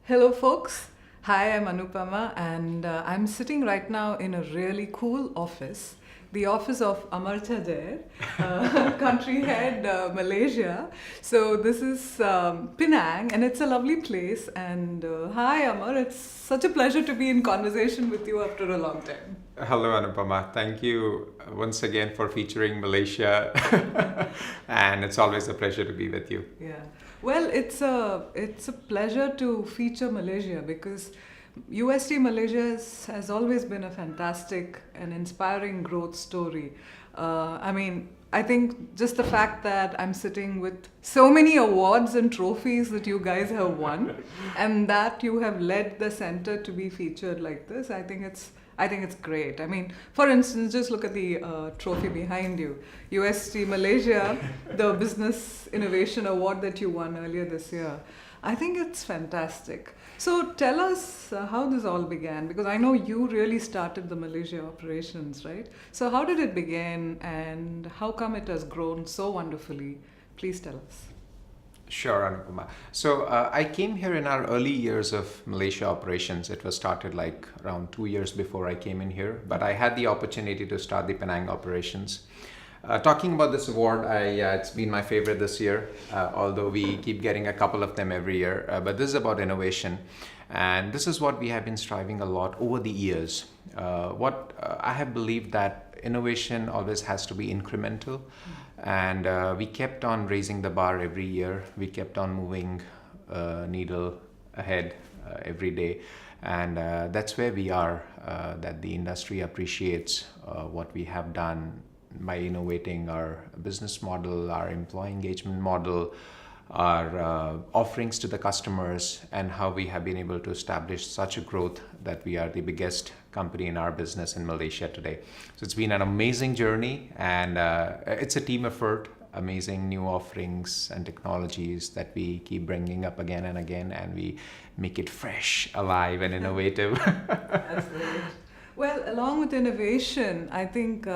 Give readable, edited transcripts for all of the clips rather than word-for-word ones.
Hello, folks. Hi, I'm Anupama, and I'm sitting right now in a really cool office, the office of Amartya Jair, country head Malaysia. So, this is Penang, and it's a lovely place. And hi, Amar, it's such a pleasure to be in conversation with you after a long time. Hello, Anupama. Thank you once again for featuring Malaysia. And it's always a pleasure to be with you. Yeah. Well, it's a pleasure to feature Malaysia because UST Malaysia has always been a fantastic and inspiring growth story. I think just the fact that I'm sitting with so many awards and trophies that you guys have won, and that you have led the center to be featured like this, I think it's great. I mean, for instance, just look at the trophy behind you. UST Malaysia, the Business Innovation Award that you won earlier this year. I think it's fantastic. So tell us how this all began, because I know you really started the Malaysia operations, right? So how did it begin and how come it has grown so wonderfully? Please tell us. Sure, Anupama. So I came here in our early years of Malaysia operations. It was started like around 2 years before I came in here, but I had the opportunity to start the Penang operations. Talking about this award, it's been my favorite this year, although we keep getting a couple of them every year. But this is about innovation, and this is what we have been striving a lot over the years. What I have believed that innovation always has to be incremental, and we kept on raising the bar every year. We kept on moving needle ahead every day, and that's where we are. That the industry appreciates what we have done by innovating our business model, our employee engagement model, our offerings to the customers, and how we have been able to establish such a growth that we are the biggest company in our business in Malaysia today. So it's been an amazing journey, and it's a team effort. Amazing new offerings and technologies that we keep bringing up again and again, and we make it fresh, alive, and innovative. Absolutely. Well, along with innovation, I think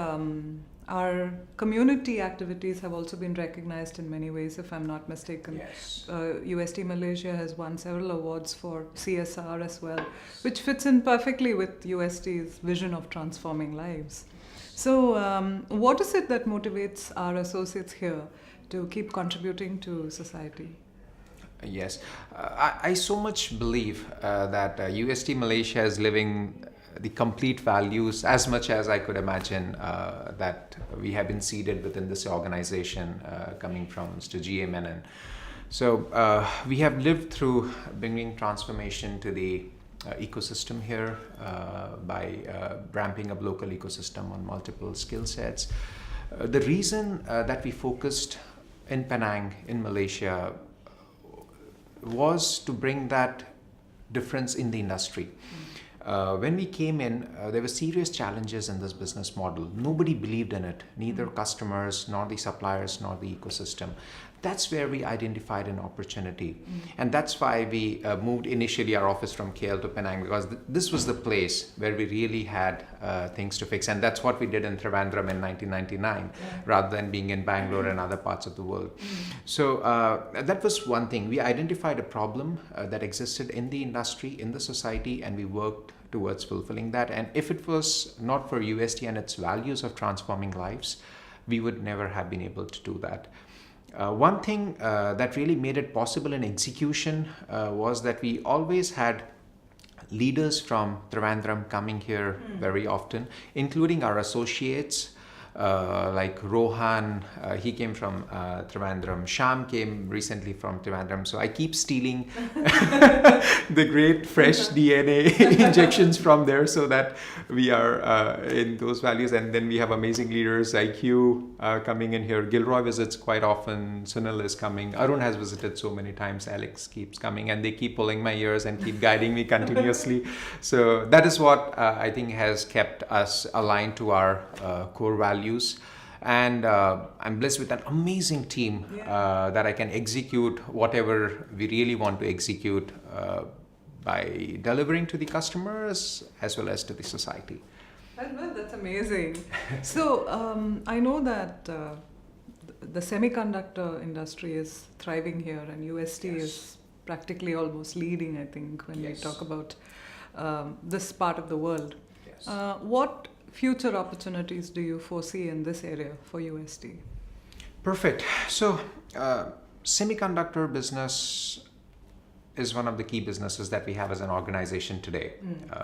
our community activities have also been recognized in many ways, if I'm not mistaken. Yes. UST Malaysia has won several awards for CSR as well, which fits in perfectly with UST's vision of transforming lives. So, what is it that motivates our associates here to keep contributing to society? Yes, I so much believe that UST Malaysia is living the complete values as much as I could imagine that we have been seeded within this organization coming from Mr. G.A. Menon. So we have lived through bringing transformation to the ecosystem here by ramping up local ecosystem on multiple skill sets. The reason that we focused in Penang, in Malaysia, was to bring that difference in the industry. When we came in, there were serious challenges in this business model. Nobody believed in it, neither customers, nor the suppliers, nor the ecosystem. That's where we identified an opportunity. And that's why we moved initially our office from KL to Penang, because this was the place where we really had things to fix. And that's what we did in Trivandrum in 1999, rather than being in Bangalore and other parts of the world. So that was one thing. We identified a problem that existed in the industry, in the society, and we worked towards fulfilling that. And if it was not for UST and its values of transforming lives, we would never have been able to do that. One thing that really made it possible in execution was that we always had leaders from Trivandrum coming here very often, including our associates. Like Rohan, he came from Trivandrum. Sham came recently from Trivandrum. So I keep stealing the great fresh DNA injections from there, so that we are in those values. And then we have amazing leaders like Hugh coming in here. Gilroy visits quite often. Sunil is coming. Arun has visited so many times. Alex keeps coming, and they keep pulling my ears and keep guiding me continuously. So that is what I think has kept us aligned to our core values. And I'm blessed with an amazing team that I can execute whatever we really want to execute by delivering to the customers as well as to the society. Well, that's amazing. So, I know that the semiconductor industry is thriving here, and UST is practically almost leading, I think, when we talk about this part of the world. Yes. What future opportunities do you foresee in this area for UST? Perfect. So, semiconductor business is one of the key businesses that we have as an organization today,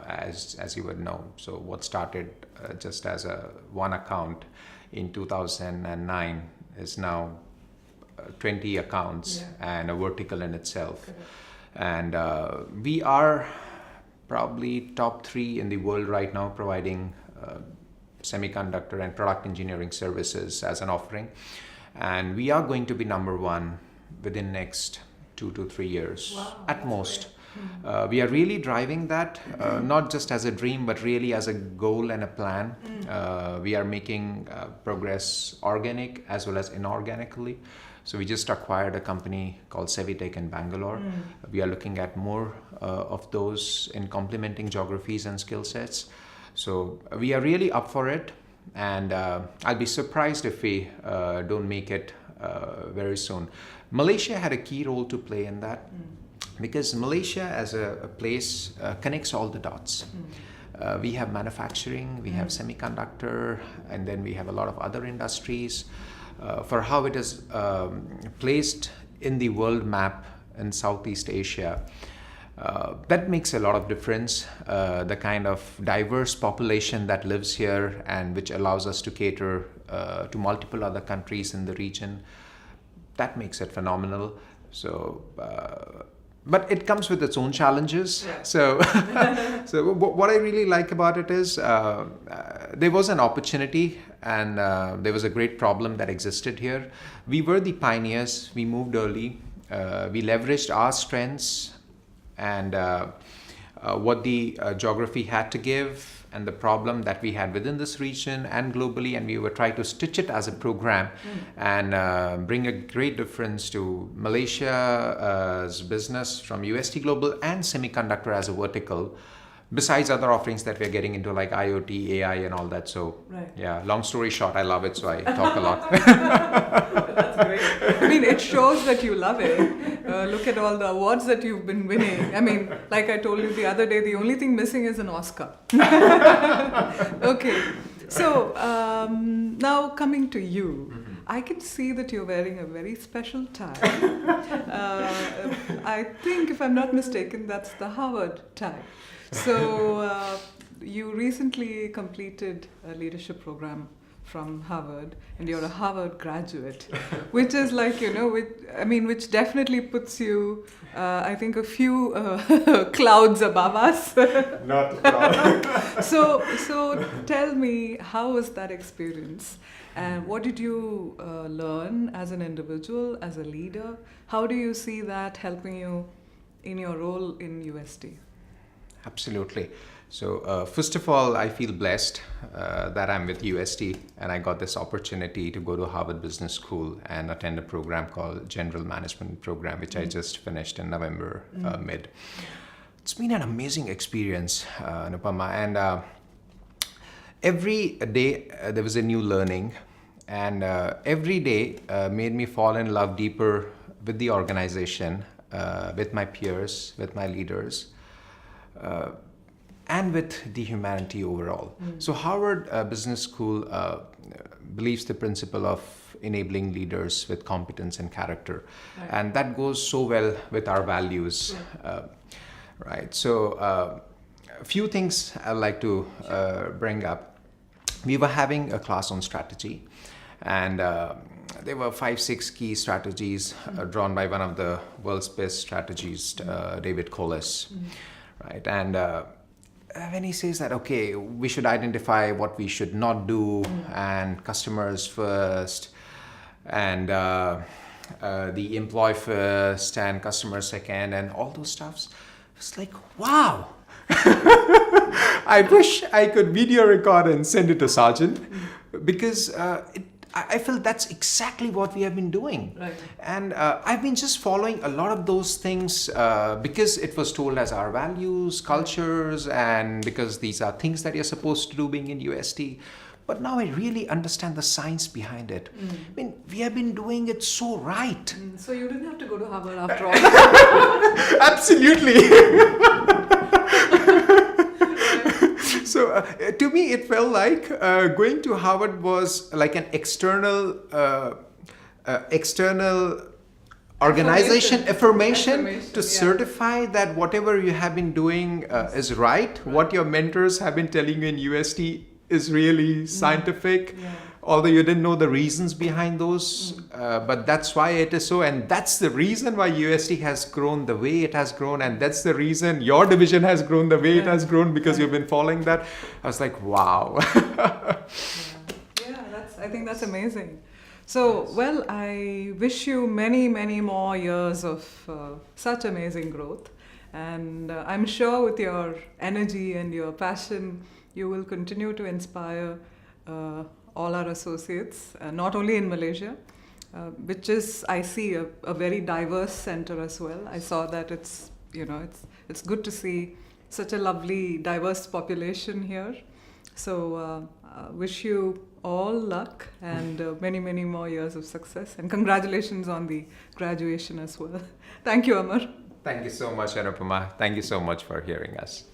as you would know. So, what started just as a one account in 2009 is now 20 accounts and a vertical in itself. And we are probably top 3 in the world right now providing semiconductor and product engineering services as an offering. And we are going to be number 1 within next 2 to 3 years at most. We are really driving that, not just as a dream, but really as a goal and a plan. We are making progress organic as well as inorganically. So we just acquired a company called Sevitech in Bangalore. We are looking at more of those in complementing geographies and skill sets. So we are really up for it. And I'll be surprised if we don't make it very soon. Malaysia had a key role to play in that because Malaysia as a place connects all the dots. We have manufacturing, we have semiconductor, and then we have a lot of other industries. For how it is placed in the world map in Southeast Asia, that makes a lot of difference. The kind of diverse population that lives here and which allows us to cater to multiple other countries in the region, that makes it phenomenal. So, but it comes with its own challenges. So, so what I really like about it is there was an opportunity and there was a great problem that existed here. We were the pioneers. We moved early. We leveraged our strengths and what the geography had to give and the problem that we had within this region and globally, and we were trying to stitch it as a program and bring a great difference to Malaysia's business from UST Global and semiconductor as a vertical, besides other offerings that we're getting into like IoT, AI and all that. So yeah, long story short, I love it, so I talk a lot. That's great. I mean, it shows that you love it. Look at all the awards that you've been winning. I mean, like I told you the other day, the only thing missing is an Oscar. Okay, so now coming to you. I can see that you're wearing a very special tie. I think, if I'm not mistaken, that's the Harvard tie. So you recently completed a leadership program from Harvard, and you're a Harvard graduate, which is like, you know, which definitely puts you, I think, a few clouds above us. Not at all. So tell me, how was that experience? And what did you learn as an individual, as a leader? How do you see that helping you in your role in UST? Absolutely. So first of all, I feel blessed that I'm with UST and I got this opportunity to go to Harvard Business School and attend a program called General Management Program, which I just finished in November mid. It's been an amazing experience, Nupama, and every day there was a new learning, and every day made me fall in love deeper with the organization, with my peers, with my leaders. And with the humanity overall. So Harvard Business School believes the principle of enabling leaders with competence and character. And that goes so well with our values, right? So a few things I'd like to bring up. We were having a class on strategy, and there were 5-6 key strategies drawn by one of the world's best strategists, David Collis, right? And when he says that, okay, we should identify what we should not do, and customers first, and the employee first, and customer second, and all those stuffs, it's like, wow. I wish I could video record and send it to Sergeant, because I feel that's exactly what we have been doing. Right. And I've been just following a lot of those things because it was told as our values, cultures, and because these are things that you're supposed to do being in UST. but now I really understand the science behind it. I mean, we have been doing it so right. So you didn't have to go to Harvard after all. Absolutely. So to me, it felt like going to Harvard was like an external organization affirmation to certify that whatever you have been doing is right. What your mentors have been telling you in UST is really scientific. Although you didn't know the reasons behind those, but that's why it is so, and that's the reason why UST has grown the way it has grown, and that's the reason your division has grown the way it has grown, because you've been following that. I was like, wow. I think that's amazing. So, well, I wish you many, many more years of such amazing growth, and I'm sure with your energy and your passion, you will continue to inspire all our associates, not only in Malaysia, which is, I see, a very diverse center as well. I saw that it's good to see such a lovely, diverse population here. So wish you all luck and many, many more years of success. And congratulations on the graduation as well. Thank you, Amar. Thank you so much, Anupama. Thank you so much for hearing us.